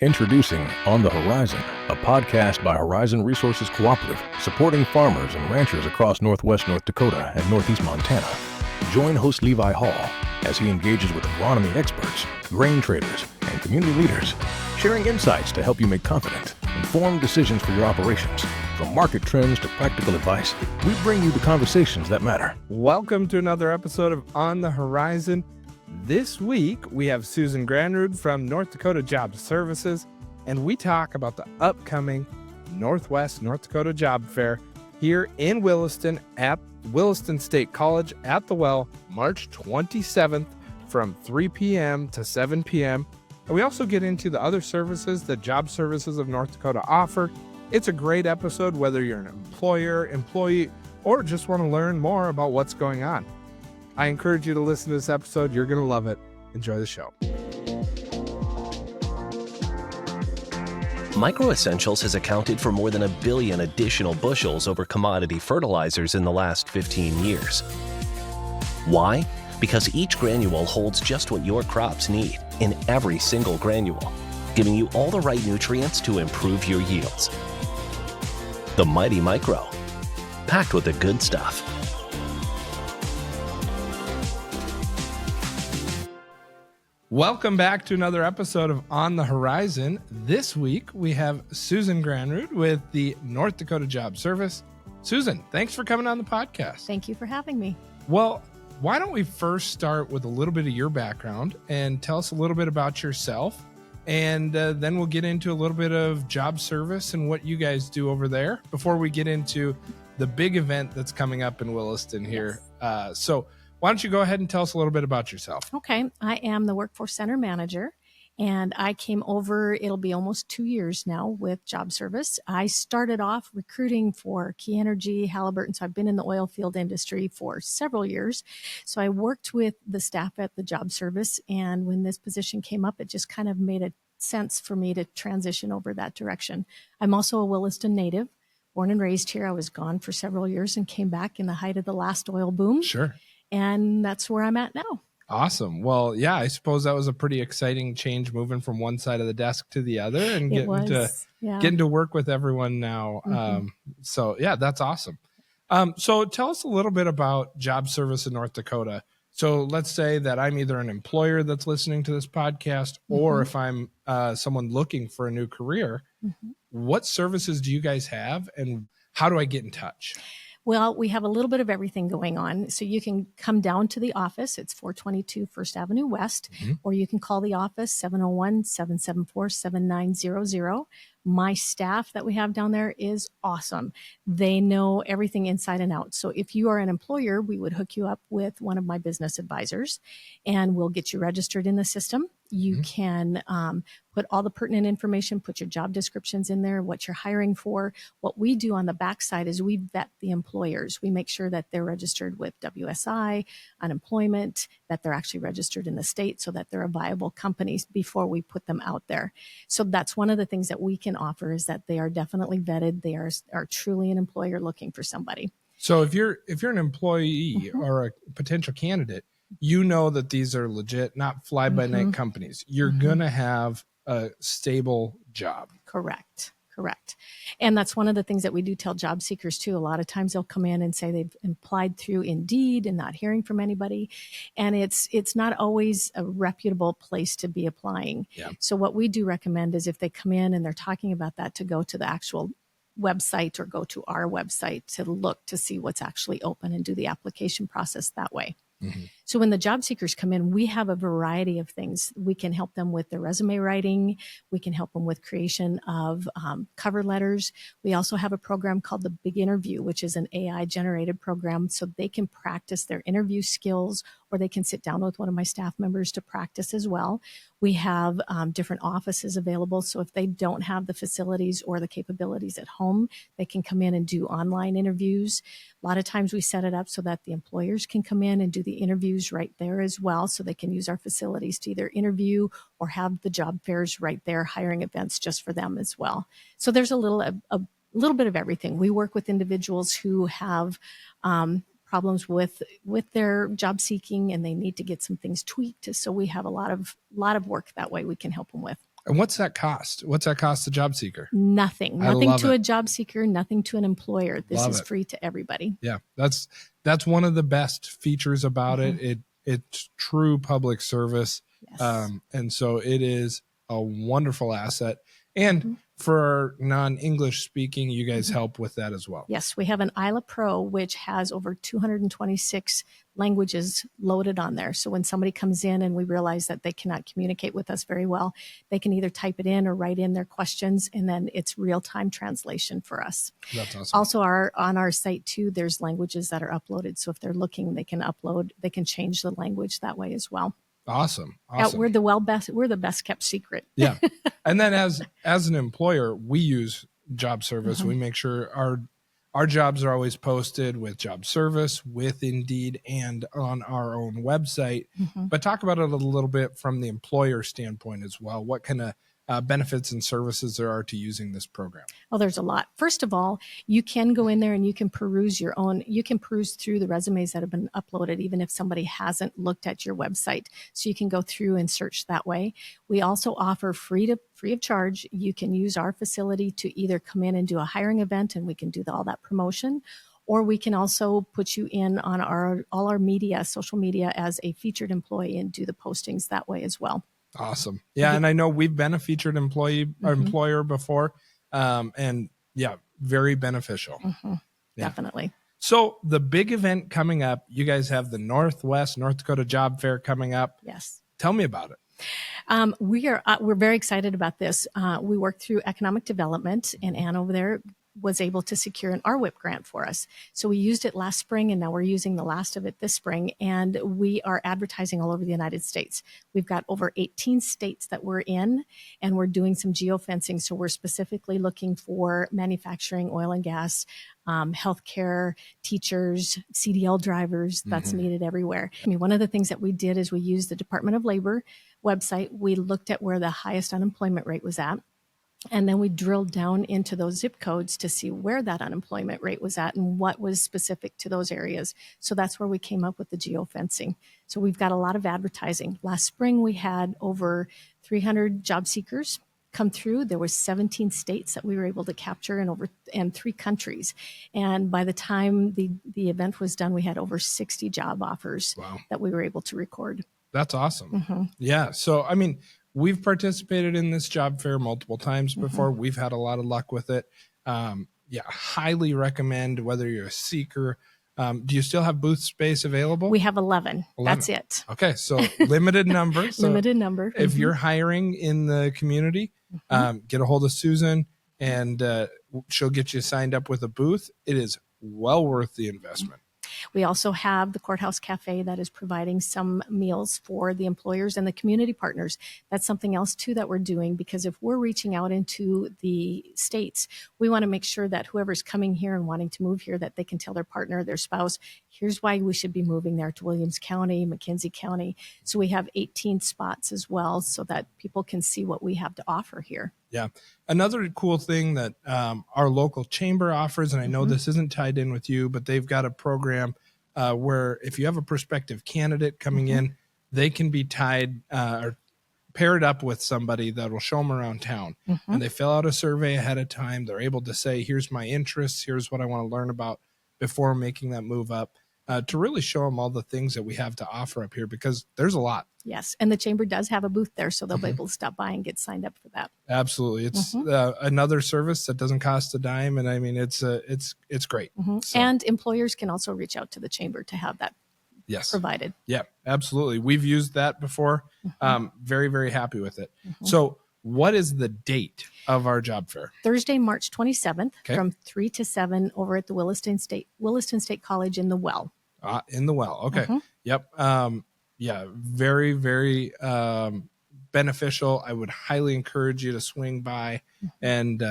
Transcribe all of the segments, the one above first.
Introducing On the Horizon, a podcast by Horizon Resources Cooperative, supporting farmers and ranchers across Northwest North Dakota and Northeast Montana. Join host Levi Hall as he engages with agronomy experts, grain traders, and community leaders, sharing insights to help you make confident, informed decisions for your operations. From market trends to practical advice, we bring you the conversations that matter. Welcome to another episode of On the Horizon. This week, we have Susan Granrud from North Dakota Job Services, and we talk about the upcoming Northwest North Dakota Job Fair here in Williston at Williston State College at the Well, March 27th from 3 p.m. to 7 p.m. And we also get into the other services that Job Services of North Dakota offer. It's a great episode whether you're an employer, employee, or just want to learn more about what's going on. I encourage you to listen to this episode. You're going to love it. Enjoy the show. Micro-Essentials has accounted for more than 1 billion additional bushels over commodity fertilizers in the last 15 years. Why? Because each granule holds just what your crops need in every single granule, giving you all the right nutrients to improve your yields. The Mighty Micro, packed with the good stuff. Welcome back to another episode of On the Horizon. This week, we have Susan Granrud with the North Dakota Job Service. Susan, thanks for coming on the podcast. Thank you for having me. Well, why don't we first start with a little bit of your background and tell us a little bit about yourself, and then we'll get into a little bit of job service and what you guys do over there before we get into the big event that's coming up in Williston here. Yes. So why don't you go ahead and tell us a little bit about yourself? Okay. I am the Workforce Center Manager, and I came over, it'll be almost 2 years now with Job Service. I started off recruiting for Key Energy, Halliburton, so I've been in the oil field industry for several years. So I worked with the staff at the Job Service, and when this position came up, it just kind of made a sense for me to transition over that direction. I'm also a Williston native, born and raised here. I was gone for several years and came back in the height of the last oil boom. Sure. And that's where I'm at now. Awesome. Well, yeah, I suppose that was a pretty exciting change moving from one side of the desk to the other and getting to work with everyone now. Mm-hmm. So yeah, that's awesome. So tell us a little bit about Job Service in North Dakota. So let's say that I'm either an employer that's listening to this podcast, or if I'm someone looking for a new career, what services do you guys have and how do I get in touch? Well, we have a little bit of everything going on. So you can come down to the office. It's 422 First Avenue West, or you can call the office 701-774-7900. My staff that we have down there is awesome. They know everything inside and out. So if you are an employer, we would hook you up with one of my business advisors, and we'll get you registered in the system. You can put all the pertinent information, put your job descriptions in there, what you're hiring for. What we do on the backside is we vet the employers. We make sure that they're registered with WSI, unemployment, that they're actually registered in the state so that they're a viable company before we put them out there. So that's one of the things that we can offer, is that they are definitely vetted. They are truly an employer looking for somebody. So if you're an employee or a potential candidate, you know that these are legit, not fly-by-night companies. You're going to have a stable job. Correct. And that's one of the things that we do tell job seekers too. A lot of times they'll come in and say they've applied through Indeed and not hearing from anybody. And it's not always a reputable place to be applying. Yeah. So what we do recommend is if they come in and they're talking about that, to go to the actual website or go to our website to look to see what's actually open and do the application process that way. So when the job seekers come in, we have a variety of things. We can help them with their resume writing. We can help them with creation of cover letters. We also have a program called the Big Interview, which is an AI generated program, so they can practice their interview skills, or they can sit down with one of my staff members to practice as well. We have different offices available. So if they don't have the facilities or the capabilities at home, they can come in and do online interviews. A lot of times we set it up so that the employers can come in and do the interviews right there as well. So they can use our facilities to either interview or have the job fairs right there, hiring events just for them as well. So there's a little bit of everything. We work with individuals who have problems with their job seeking and they need to get some things tweaked. So we have a lot of work that way we can help them with. And what's that cost? What's that cost the job seeker? Nothing to a job seeker, nothing to an employer. This is free to everybody. Yeah, that's one of the best features about it. It's true public service. Yes. And so it is a wonderful asset. And for non-English speaking, you guys help with that as well. Yes, we have an ILA Pro, which has over 226 languages loaded on there. So when somebody comes in and we realize that they cannot communicate with us very well, they can either type it in or write in their questions, and then it's real-time translation for us. That's awesome. Also, on our site too, there's languages that are uploaded. So if they're looking, they can change the language that way as well. Awesome. Yeah, we're the best kept secret. Yeah. And then as an employer, we use job service. We make sure our jobs are always posted with job service, with Indeed, and on our own website. But talk about it a little bit from the employer standpoint as well. What kind of benefits and services there are to using this program? Oh, there's a lot. First of all, you can go in there and you can peruse through the resumes that have been uploaded, even if somebody hasn't looked at your website. So you can go through and search that way. We also offer free of charge. You can use our facility to either come in and do a hiring event, and we can do all that promotion, or we can also put you in on all our media, social media, as a featured employee and do the postings that way as well. Awesome. Yeah. And I know we've been a featured employer before. And yeah, very beneficial. Yeah. Definitely. So the big event coming up, you guys have the Northwest North Dakota Job Fair coming up. Yes. Tell me about it. We're very excited about this. We worked through economic development, and Ann over there was able to secure an RWIP grant for us. So we used it last spring, and now we're using the last of it this spring, and we are advertising all over the United States. We've got over 18 states that we're in, and we're doing some geofencing. So we're specifically looking for manufacturing, oil and gas, healthcare, teachers, CDL drivers. That's needed everywhere. I mean, one of the things that we did is we used the Department of Labor website. We looked at where the highest unemployment rate was at. And then we drilled down into those zip codes to see where that unemployment rate was at and what was specific to those areas. So that's where we came up with the geofencing. So we've got a lot of advertising. Last spring, we had over 300 job seekers come through. There was 17 states that we were able to capture and 3 countries. And by the time the event was done, we had over 60 job offers that we were able to record. That's awesome. Yeah. So, I mean, we've participated in this job fair multiple times before. We've had a lot of luck with it. Highly recommend, whether you're a seeker. Do you still have booth space available? We have 11. That's it. Okay. So limited number. So limited number. If you're hiring in the community, get a hold of Susan, and she'll get you signed up with a booth. It is well worth the investment. We also have the Courthouse Cafe that is providing some meals for the employers and the community partners. That's something else, too, that we're doing, because if we're reaching out into the states, we want to make sure that whoever's coming here and wanting to move here, that they can tell their partner, their spouse, here's why we should be moving there to Williams County, McKenzie County. So we have 18 spots as well so that people can see what we have to offer here. Yeah. Another cool thing that our local chamber offers, and I know this isn't tied in with you, but they've got a program where if you have a prospective candidate coming in, they can be tied or paired up with somebody that will show them around town. And they fill out a survey ahead of time. They're able to say, here's my interests, here's what I want to learn about before making that move up, to really show them all the things that we have to offer up here, because there's a lot. Yes, and the chamber does have a booth there, so they'll be able to stop by and get signed up for that. Absolutely. It's another service that doesn't cost a dime, and I mean, it's great. So, and employers can also reach out to the chamber to have that provided. Yeah, absolutely. We've used that before. Very, very happy with it. So what is the date of our job fair? Thursday, March 27th from 3 to 7 over at the Williston State College in the Well. In the Well. Okay. Yep. Yeah, very, very beneficial. I would highly encourage you to swing by, and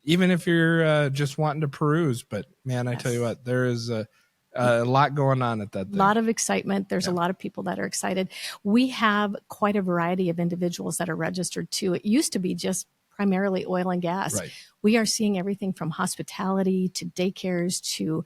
even if you're just wanting to peruse. But man, I tell you what, there is a lot going on at that thing. A lot of excitement. There's a lot of people that are excited. We have quite a variety of individuals that are registered too. It used to be just primarily oil and gas. Right. We are seeing everything from hospitality to daycares to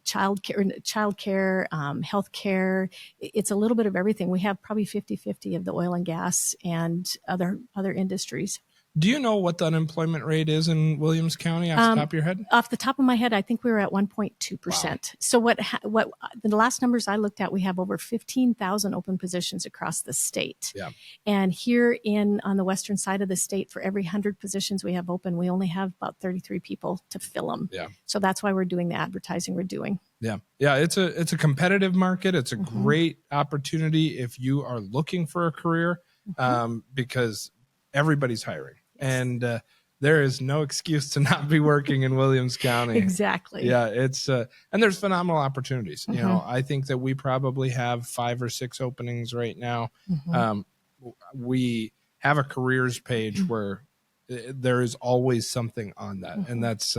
childcare, healthcare. It's a little bit of everything. We have probably 50-50 of the oil and gas and other industries. Do you know what the unemployment rate is in Williams County off the top of your head? Off the top of my head, I think we were at 1.2%. Wow. So what the last numbers I looked at, we have over 15,000 open positions across the state. Yeah. And here on the western side of the state, for every 100 positions we have open, we only have about 33 people to fill them. Yeah. So that's why we're doing the advertising we're doing. Yeah. Yeah. It's a competitive market. It's a great opportunity if you are looking for a career, because everybody's hiring. And there is no excuse to not be working in Williams County. Exactly. Yeah, it's and there's phenomenal opportunities. You know, I think that we probably have 5 or 6 openings right now. We have a careers page where there is always something on that, and that's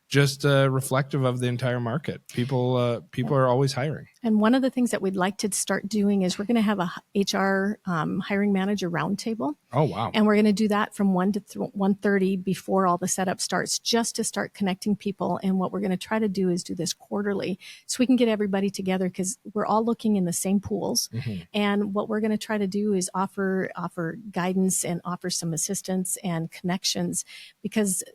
just reflective of the entire market. People are always hiring. And one of the things that we'd like to start doing is we're going to have a HR hiring manager roundtable. Oh, wow. And we're going to do that from 1 to 1:30 before all the setup starts, just to start connecting people. And what we're going to try to do is do this quarterly so we can get everybody together, because we're all looking in the same pools. And what we're going to try to do is offer guidance and offer some assistance and connections, because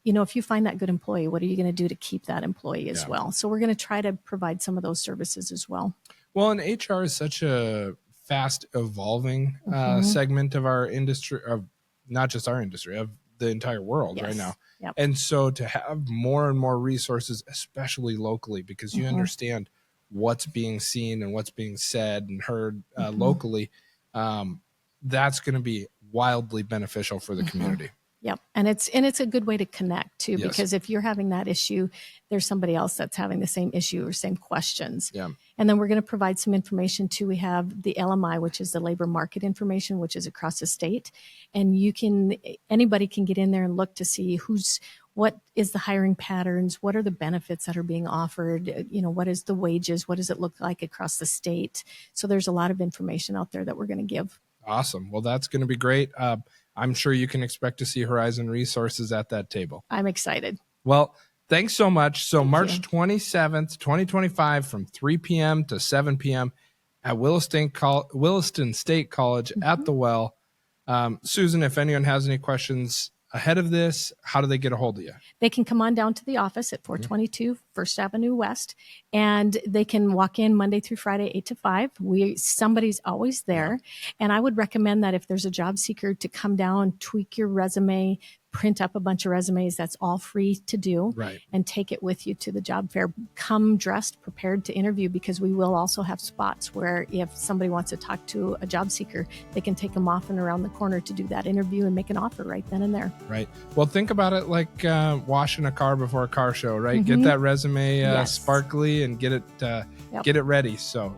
you know, if you find that good employee, what are you going to do to keep that employee as well? So we're going to try to provide some of those services as well. Well, and HR is such a fast evolving segment of our industry, of not just our industry, of the entire world right now. Yep. And so to have more and more resources, especially locally, because you understand what's being seen and what's being said and heard locally, that's going to be wildly beneficial for the community. Yep. And it's a good way to connect too, because if you're having that issue, there's somebody else that's having the same issue or same questions. Yeah. And then we're going to provide some information too. We have the LMI, which is the labor market information, which is across the state. And anybody can get in there and look to see what is the hiring patterns, what are the benefits that are being offered, you know, what is the wages, what does it look like across the state? So there's a lot of information out there that we're going to give. Awesome. Well, that's going to be great. I'm sure you can expect to see Horizon Resources at that table. I'm excited. Well, thanks so much. So March 27th, 2025, from 3 p.m. to 7 p.m. at Williston State College at the Well. Susan, if anyone has any questions ahead of this, how do they get a hold of you? They can come on down to the office at 422 First Avenue West, and they can walk in Monday through Friday, 8 to 5. Somebody's always there. And I would recommend that if there's a job seeker, to come down, tweak your resume, print up a bunch of resumes. That's all free to do, and take it with you to the job fair. Come dressed, prepared to interview, because we will also have spots where if somebody wants to talk to a job seeker, they can take them off and around the corner to do that interview and make an offer right then and there. Right. Well, think about it like washing a car before a car show, right? Get that resume sparkly and get it ready. So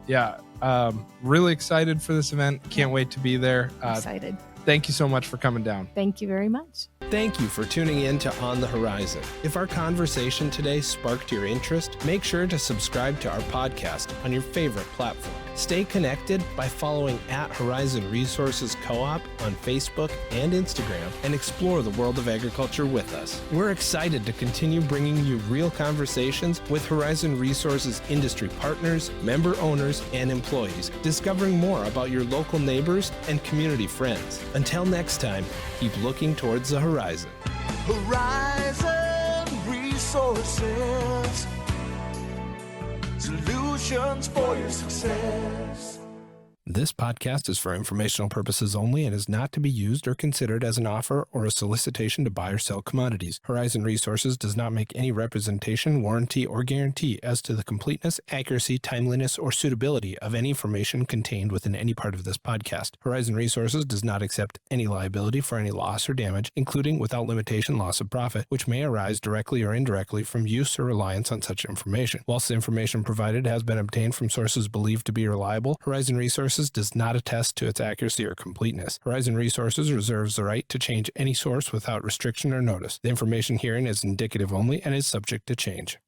really excited for this event. Can't wait to be there. Excited. Thank you so much for coming down. Thank you very much. Thank you for tuning in to On the Horizon. If our conversation today sparked your interest, make sure to subscribe to our podcast on your favorite platform. Stay connected by following @Horizon Resources Co-op on Facebook and Instagram, and explore the world of agriculture with us. We're excited to continue bringing you real conversations with Horizon Resources industry partners, member owners, and employees, discovering more about your local neighbors and community friends. Until next time, keep looking towards the horizon. Horizon Resources, solutions for your success. This podcast is for informational purposes only and is not to be used or considered as an offer or a solicitation to buy or sell commodities. Horizon Resources does not make any representation, warranty, or guarantee as to the completeness, accuracy, timeliness, or suitability of any information contained within any part of this podcast. Horizon Resources does not accept any liability for any loss or damage, including without limitation loss of profit, which may arise directly or indirectly from use or reliance on such information. Whilst the information provided has been obtained from sources believed to be reliable, Horizon Resources does not attest to its accuracy or completeness. Horizon Resources reserves the right to change any source without restriction or notice. The information herein is indicative only and is subject to change.